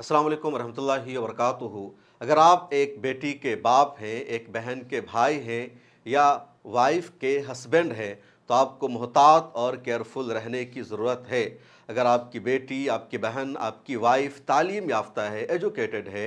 अस्सलाम वालेकुम रहमतुल्लाहि व बरकातुहू। अगर आप एक बेटी के बाप हैं, एक बहन के भाई हैं या वाइफ के हस्बैंड हैं तो आपको मोहतात और केयरफुल रहने की ज़रूरत है। अगर आपकी बेटी, आपकी बहन, आपकी वाइफ तालीम याफ्ता है, एजुकेटेड है,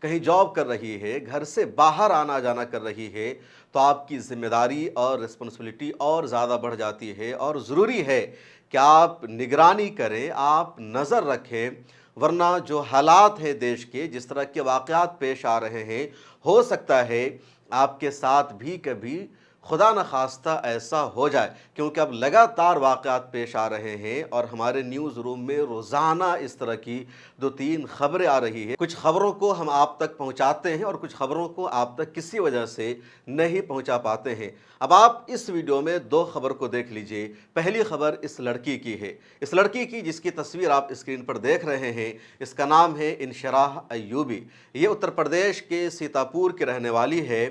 कहीं जॉब कर रही है, घर से बाहर आना जाना कर रही है, तो आपकी ज़िम्मेदारी और रिस्पॉन्सिबिलिटी और ज़्यादा बढ़ जाती है और ज़रूरी है कि आप निगरानी करें, आप नज़र रखें, वरना जो हालात हैं देश के, जिस तरह के वाक़यात पेश आ रहे हैं, हो सकता है आपके साथ भी कभी खुदा न खास्ता ऐसा हो जाए, क्योंकि अब लगातार वाक़यात पेश आ रहे हैं और हमारे न्यूज़ रूम में रोज़ाना इस तरह की 2-3 ख़बरें आ रही है। कुछ ख़बरों को हम आप तक पहुँचाते हैं और कुछ ख़बरों को आप तक किसी वजह से नहीं पहुँचा पाते हैं। अब आप इस वीडियो में 2 ख़बर को देख लीजिए। पहली ख़बर इस लड़की की है। इस लड़की की जिसकी तस्वीर आप स्क्रीन पर देख रहे हैं, इसका नाम है इंशराह अय्यूबी। ये उत्तर प्रदेश के सीतापुर की रहने वाली है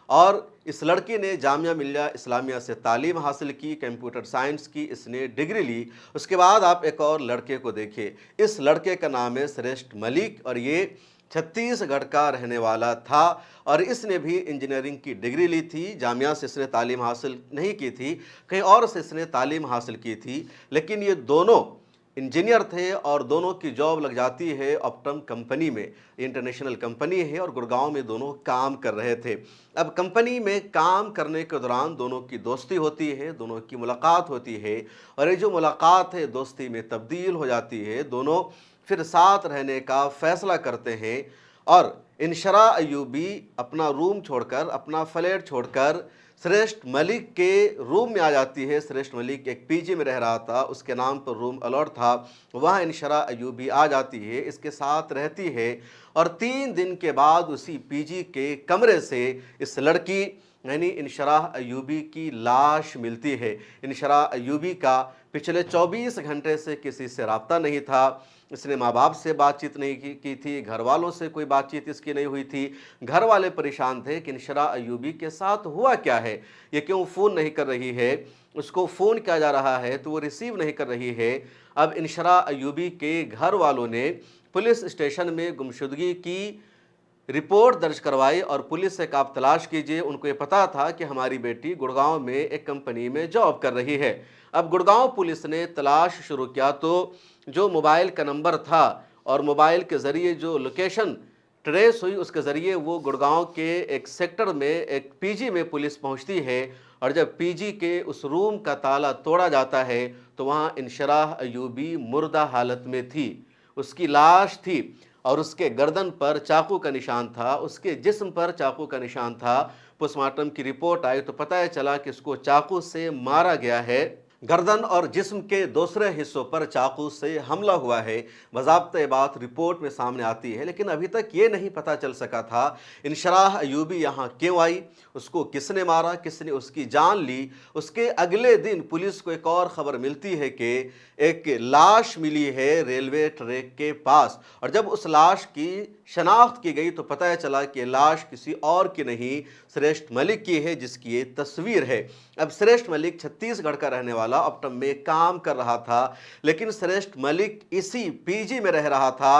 और इस लड़की ने जामिया मिल्लिया इस्लामिया से तालीम हासिल की, कंप्यूटर साइंस की इसने डिग्री ली। उसके बाद आप एक और लड़के को देखिए। इस लड़के का नाम है श्रेष्ठ मलिक और ये छत्तीसगढ़ का रहने वाला था और इसने भी इंजीनियरिंग की डिग्री ली थी। जामिया से इसने तालीम हासिल नहीं की थी, कहीं और से इसने तालीम हासिल की थी, लेकिन ये दोनों इंजीनियर थे और दोनों की जॉब लग जाती है ऑप्टम कंपनी में। इंटरनेशनल कंपनी है और गुड़गांव में दोनों काम कर रहे थे। अब कंपनी में काम करने के दौरान दोनों की दोस्ती होती है, दोनों की मुलाकात होती है और ये जो मुलाकात है दोस्ती में तब्दील हो जाती है। दोनों फिर साथ रहने का फ़ैसला करते हैं और इंशराह अय्यूबी अपना रूम छोड़कर, अपना फ्लैट छोड़कर श्रेष्ठ मलिक के रूम में आ जाती है। श्रेष्ठ मलिक एक पीजी में रह रहा था, उसके नाम पर रूम अलॉट था, वहाँ इंशराह अय्यूबी आ जाती है, इसके साथ रहती है और 3 दिन के बाद उसी पीजी के कमरे से इस लड़की यानी इंशराह अय्यूबी की लाश मिलती है। इंशराह अय्यूबी का पिछले 24 घंटे से किसी से राब्ता नहीं था। इसने माँ बाप से बातचीत नहीं की थी, घर वालों से कोई बातचीत इसकी नहीं हुई थी। घर वाले परेशान थे कि इंशराह अय्यूबी के साथ हुआ क्या है, ये क्यों फ़ोन नहीं कर रही है, उसको फ़ोन किया जा रहा है तो वो रिसीव नहीं कर रही है। अब इंशराह अय्यूबी के घर वालों ने पुलिस स्टेशन में गुमशुदगी की रिपोर्ट दर्ज करवाई और पुलिस से कहा आप तलाश कीजिए। उनको ये पता था कि हमारी बेटी गुड़गांव में एक कंपनी में जॉब कर रही है। अब गुड़गांव पुलिस ने तलाश शुरू किया तो जो मोबाइल का नंबर था और मोबाइल के ज़रिए जो लोकेशन ट्रेस हुई, उसके ज़रिए वो गुड़गांव के एक सेक्टर में एक पीजी में पुलिस पहुंचती है और जब पीजी के उस रूम का ताला तोड़ा जाता है तो वहाँ इंशराह अय्यूबी मुर्दा हालत में थी, उसकी लाश थी और उसके गर्दन पर चाकू का निशान था, उसके जिस्म पर चाकू का निशान था। पोस्टमार्टम की रिपोर्ट आई तो पता चला कि इसको चाकू से मारा गया है। गर्दन और जिस्म के दूसरे हिस्सों पर चाकू से हमला हुआ है। बाज़ाब्ता ये बात रिपोर्ट में सामने आती है, लेकिन अभी तक ये नहीं पता चल सका था इंशराह अय्यूबी यहाँ क्यों आई, उसको किसने मारा, किसने उसकी जान ली। उसके अगले दिन पुलिस को एक और ख़बर मिलती है कि एक लाश मिली है रेलवे ट्रैक के पास और जब उस लाश की शनाख्त की गई तो पता चला कि लाश किसी और की नहीं, श्रेष्ठ मलिक की है, जिसकी ये तस्वीर है। अब श्रेष्ठ मलिक छत्तीसगढ़ का रहने वाला ऑप्टम में काम कर रहा था, लेकिन श्रेष्ठ मलिक इसी पीजी में रह रहा था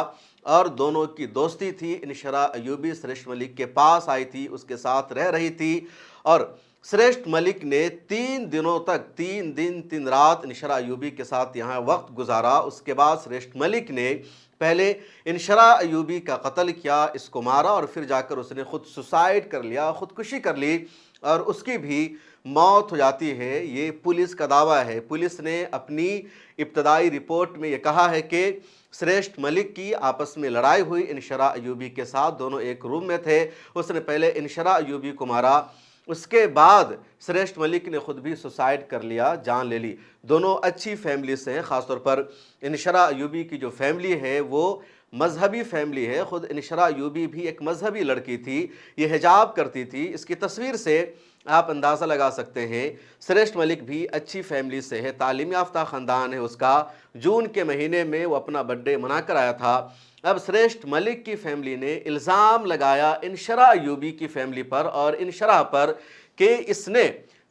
और दोनों की दोस्ती थी। इंशराह अय्यूबी श्रेष्ठ मलिक के पास आई थी, उसके साथ रह रही थी और श्रेष्ठ मलिक ने 3 दिनों तक, 3 दिन 3 रात इंशराह अय्यूबी के साथ यहाँ वक्त गुजारा। उसके बाद श्रेष्ठ मलिक ने पहले इंशराह अय्यूबी का कत्ल किया, इसको मारा और फिर जाकर उसने खुद सुसाइड कर लिया, खुदकुशी कर ली और उसकी भी मौत हो जाती है। ये पुलिस का दावा है। पुलिस ने अपनी इब्तदाई रिपोर्ट में ये कहा है कि श्रेष्ठ मलिक की आपस में लड़ाई हुई इंशराह अय्यूबी के साथ, दोनों एक रूम में थे। उसने पहले इंशराह अय्यूबी को मारा, उसके बाद श्रेष्ठ मलिक ने खुद भी सुसाइड कर लिया, जान ले ली। दोनों अच्छी फैमिली से हैं, ख़ासतौर पर इंशराह अय्यूबी की जो फैमिली है वो मजहबी फैमिली है। खुद इंशराह अय्यूबी भी एक मजहबी लड़की थी, ये हिजाब करती थी। इसकी तस्वीर से आप अंदाज़ा लगा सकते हैं। श्रेष्ठ मलिक भी अच्छी फैमिली से है, तालीम याफ्ता ख़ानदान है उसका। जून के महीने में वो अपना बर्थडे मना कर आया था। अब श्रेष्ठ मलिक की फैमिली ने इल्ज़ाम लगाया इंशराह अय्यूबी की फैमिली पर और इंशराह पर कि इसने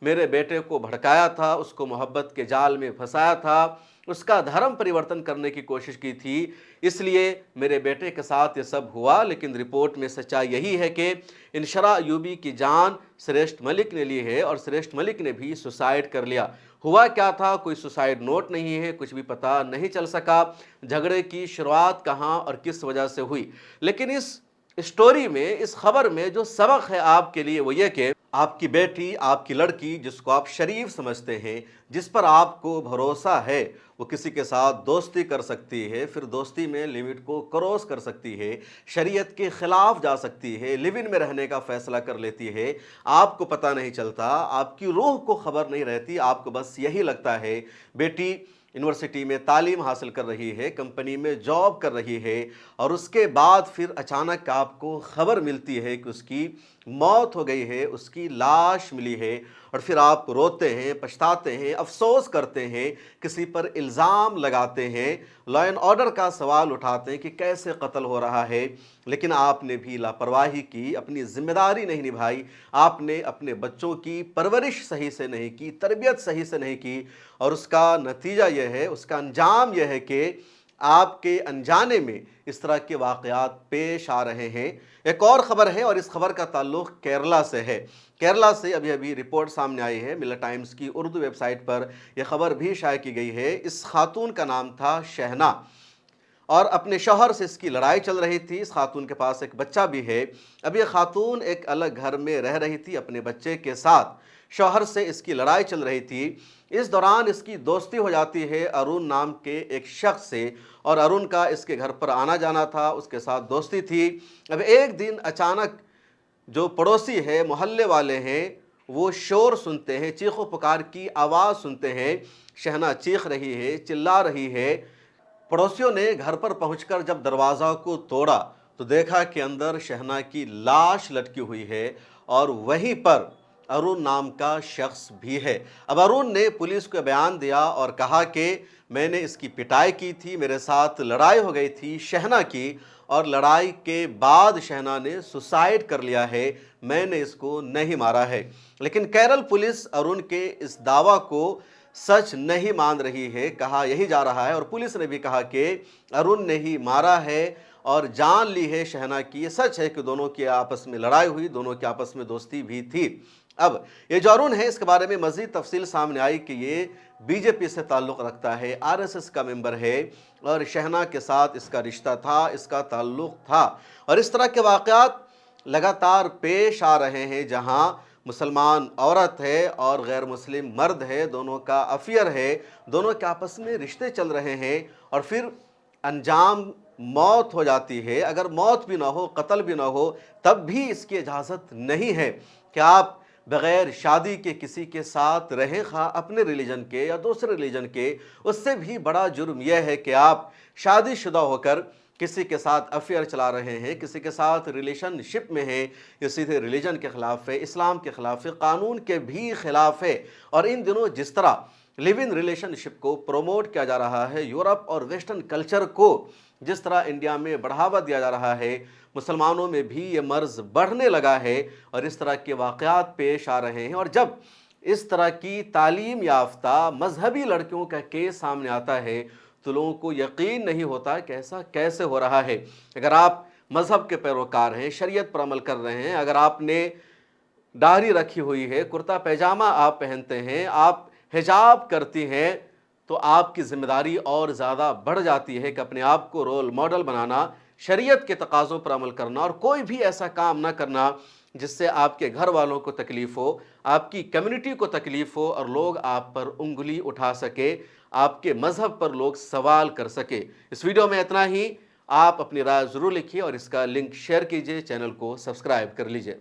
मेरे बेटे को भड़काया था, उसको मोहब्बत के जाल में फंसाया था اس کا دھرم پریورتن کرنے کی کوشش کی تھی، اس لیے میرے بیٹے کے ساتھ یہ سب ہوا۔ لیکن رپورٹ میں سچائی یہی ہے کہ انشرا ایوبی کی جان سریشٹھ ملک نے لی ہے، اور سریشٹھ ملک نے بھی سوسائڈ کر لیا۔ ہوا کیا تھا، کوئی سوسائڈ نوٹ نہیں ہے، کچھ بھی پتہ نہیں چل سکا جھگڑے کی شروعات کہاں اور کس وجہ سے ہوئی۔ لیکن اس اسٹوری میں، اس خبر میں جو سبق ہے آپ کے لیے وہ یہ کہ آپ کی بیٹی، آپ کی لڑکی، جس کو آپ شریف سمجھتے ہیں، جس پر آپ کو بھروسہ ہے، وہ کسی کے ساتھ دوستی کر سکتی ہے، پھر دوستی میں لیمٹ کو کراس کر سکتی ہے، شریعت کے خلاف جا سکتی ہے، لیو ان میں رہنے کا فیصلہ کر لیتی ہے، آپ کو پتہ نہیں چلتا، آپ کی روح کو خبر نہیں رہتی، آپ کو بس یہی لگتا ہے بیٹی یونیورسٹی میں تعلیم حاصل کر رہی ہے، کمپنی میں جاب کر رہی ہے، اور اس کے بعد پھر اچانک آپ کو خبر ملتی ہے کہ اس کی موت ہو گئی ہے، اس کی لاش ملی ہے، اور پھر آپ روتے ہیں، پچھتاتے ہیں، افسوس کرتے ہیں، کسی پر الزام لگاتے ہیں، لا اینڈ آرڈر کا سوال اٹھاتے ہیں کہ کیسے قتل ہو رہا ہے۔ لیکن آپ نے بھی لاپرواہی کی، اپنی ذمہ داری نہیں نبھائی، آپ نے اپنے بچوں کی پرورش صحیح سے نہیں کی، تربیت صحیح سے نہیں کی، اور اس کا نتیجہ یہ ہے، اس کا انجام یہ ہے کہ آپ کے انجانے میں اس طرح کے واقعات پیش آ رہے ہیں۔ ایک اور خبر ہے، اور اس خبر کا تعلق کیرلا سے ہے۔ کیرلا سے ابھی رپورٹ سامنے آئی ہے، ملر ٹائمز کی اردو ویب سائٹ پر یہ خبر بھی شائع کی گئی ہے۔ اس خاتون کا نام تھا شہنا، اور اپنے شوہر سے اس کی لڑائی چل رہی تھی۔ اس خاتون کے پاس ایک بچہ بھی ہے۔ اب یہ خاتون ایک الگ گھر میں رہ رہی تھی اپنے بچے کے ساتھ، شوہر سے اس کی لڑائی چل رہی تھی۔ اس دوران اس کی دوستی ہو جاتی ہے ارون نام کے ایک شخص سے، اور ارون کا اس کے گھر پر آنا جانا تھا، اس کے ساتھ دوستی تھی۔ اب ایک دن اچانک جو پڑوسی ہے، محلے والے ہیں، وہ شور سنتے ہیں، چیخ و پکار کی آواز سنتے ہیں، شہنا چیخ رہی ہے، چلا رہی ہے۔ پڑوسیوں نے گھر پر پہنچ کر جب دروازہ کو توڑا تو دیکھا کہ اندر شہنا کی لاش لٹکی ہوئی ہے، اور وہیں پر ارون نام کا شخص بھی ہے۔ اب ارون نے پولیس کو بیان دیا اور کہا کہ میں نے اس کی پٹائی کی تھی، میرے ساتھ لڑائی ہو گئی تھی شہنا کی، اور لڑائی کے بعد شہنا نے سوسائڈ کر لیا ہے، میں نے اس کو نہیں مارا ہے۔ لیکن کیرل پولیس ارون کے اس دعویٰ کو سچ نہیں مان رہی ہے، کہا یہی جا رہا ہے، اور پولیس نے بھی کہا کہ ارون نے ہی مارا ہے اور جان لی ہے شہنا کی۔ یہ سچ ہے کہ دونوں کی آپس میں لڑائی ہوئی، دونوں کی آپس میں دوستی بھی تھی۔ اب یہ جو ارون ہے، اس کے بارے میں مزید تفصیل سامنے آئی کہ یہ بی جے پی سے تعلق رکھتا ہے، آر ایس ایس کا ممبر ہے، اور شہنا کے ساتھ اس کا رشتہ تھا، اس کا تعلق تھا۔ اور اس طرح کے واقعات لگاتار پیش آ رہے ہیں، جہاں مسلمان عورت ہے اور غیر مسلم مرد ہے، دونوں کا افیئر ہے، دونوں کے آپس میں رشتے چل رہے ہیں، اور پھر انجام موت ہو جاتی ہے۔ اگر موت بھی نہ ہو، قتل بھی نہ ہو، تب بھی اس کی اجازت نہیں ہے کہ آپ بغیر شادی کے کسی کے ساتھ رہیں، خواہ اپنے ریلیجن کے یا دوسرے ریلیجن کے۔ اس سے بھی بڑا جرم یہ ہے کہ آپ شادی شدہ ہو کر کسی کے ساتھ افیئر چلا رہے ہیں، کسی کے ساتھ ریلیشن شپ میں ہیں۔ یہ سیدھے ریلیجن کے خلاف ہے، اسلام کے خلاف ہے، قانون کے بھی خلاف ہے۔ اور ان دنوں جس طرح لیو ان ریلیشن شپ کو پروموٹ کیا جا رہا ہے، یورپ اور ویسٹرن کلچر کو جس طرح انڈیا میں بڑھاوا دیا جا رہا ہے، مسلمانوں میں بھی یہ مرض بڑھنے لگا ہے، اور اس طرح کے واقعات پیش آ رہے ہیں۔ اور جب اس طرح کی تعلیم یافتہ مذہبی لڑکیوں کا کیس سامنے آتا ہے تو لوگوں کو یقین نہیں ہوتا کہ ایسا کیسے ہو رہا ہے۔ اگر آپ مذہب کے پیروکار ہیں، شریعت پر عمل کر رہے ہیں، اگر آپ نے داڑھی رکھی ہوئی ہے، کرتا پیجامہ آپ پہنتے ہیں، آپ حجاب کرتی ہیں، تو آپ کی ذمہ داری اور زیادہ بڑھ جاتی ہے کہ اپنے آپ کو رول ماڈل بنانا، شریعت کے تقاضوں پر عمل کرنا، اور کوئی بھی ایسا کام نہ کرنا جس سے آپ کے گھر والوں کو تکلیف ہو، آپ کی کمیونٹی کو تکلیف ہو، اور لوگ آپ پر انگلی اٹھا سکے، آپ کے مذہب پر لوگ سوال کر سکے۔ اس ویڈیو میں اتنا ہی۔ آپ اپنی رائے ضرور لکھیے اور اس کا لنک شیئر کیجیے، چینل کو سبسکرائب کر لیجیے۔